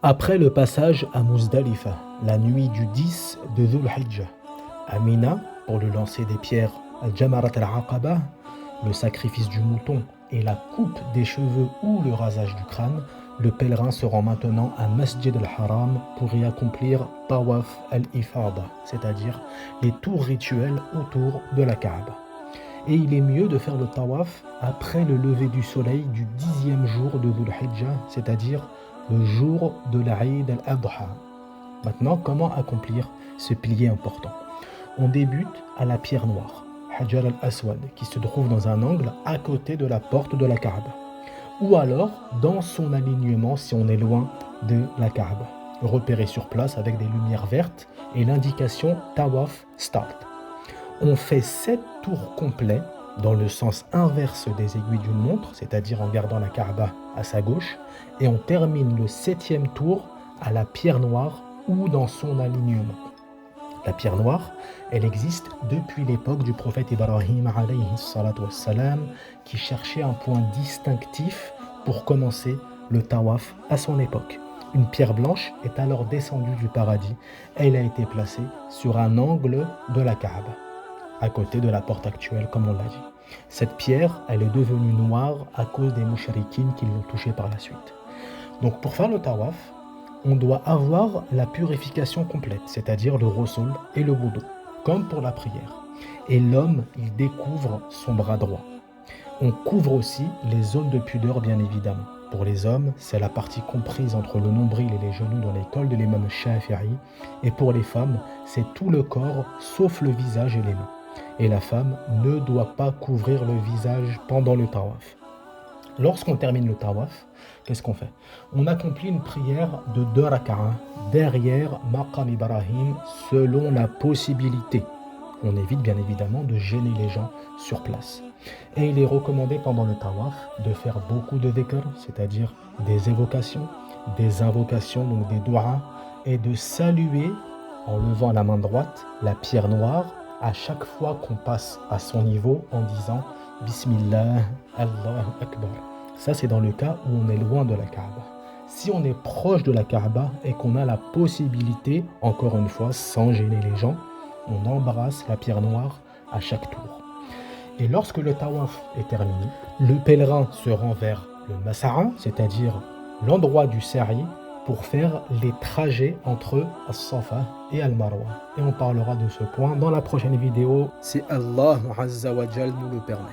Après le passage à Muzdalifa, la nuit du 10 de Dhul Hijjah, à Mina, pour le lancer des pierres al-Jamarat al-Aqaba, le sacrifice du mouton et la coupe des cheveux ou le rasage du crâne, le pèlerin se rend maintenant à Masjid al-Haram pour y accomplir Tawaf al-Ifada, c'est-à-dire les tours rituels autour de la Kaaba. Et il est mieux de faire le tawaf après le lever du soleil du 10e jour de Dhul Hijjah, c'est-à-dire le jour de l'Aïd al-Adha. Maintenant, comment accomplir ce pilier important? On débute à la pierre noire, Hajar al-Aswad, qui se trouve dans un angle à côté de la porte de la Kaaba. Ou alors dans son alignement si on est loin de la Kaaba, repéré sur place avec des lumières vertes et l'indication Tawaf Start. On fait 7 tours complets dans le sens inverse des aiguilles d'une montre, c'est-à-dire en gardant la Kaaba à sa gauche, et on termine le 7e tour à la pierre noire ou dans son alignement. La pierre noire, elle existe depuis l'époque du prophète Ibrahim alayhi salatu wassalam, qui cherchait un point distinctif pour commencer le tawaf à son époque. Une pierre blanche est alors descendue du paradis. Elle a été placée sur un angle de la Kaaba, à côté de la porte actuelle, comme on l'a dit. Cette pierre, elle est devenue noire à cause des mouchrikines qui l'ont touchée par la suite. Donc pour faire le tawaf, on doit avoir la purification complète, c'est-à-dire le rosol et le wudu, comme pour la prière. Et l'homme, il découvre son bras droit. On couvre aussi les zones de pudeur, bien évidemment. Pour les hommes, c'est la partie comprise entre le nombril et les genoux dans l'école de l'imam Shafi'i. Et pour les femmes, c'est tout le corps, sauf le visage et les mains. Et la femme ne doit pas couvrir le visage pendant le tawaf. Lorsqu'on termine le tawaf, qu'est-ce qu'on fait? On accomplit une prière de 2 raka'ah derrière Maqam Ibrahim selon la possibilité. On évite bien évidemment de gêner les gens sur place. Et il est recommandé pendant le tawaf de faire beaucoup de dhikr, c'est-à-dire des évocations, des invocations, donc des du'as, et de saluer en levant la main droite la pierre noire à chaque fois qu'on passe à son niveau en disant Bismillah, Allahu Akbar. Ça, c'est dans le cas où on est loin de la Kaaba. Si on est proche de la Kaaba et qu'on a la possibilité, encore une fois, sans gêner les gens, on embrasse la pierre noire à chaque tour. Et lorsque le tawaf est terminé, le pèlerin se rend vers le Mas'a, c'est-à-dire l'endroit du sa'i, pour faire les trajets entre As-Safa et Al-Marwa. Et on parlera de ce point dans la prochaine vidéo, si Allah Azza wa Jal nous le permet.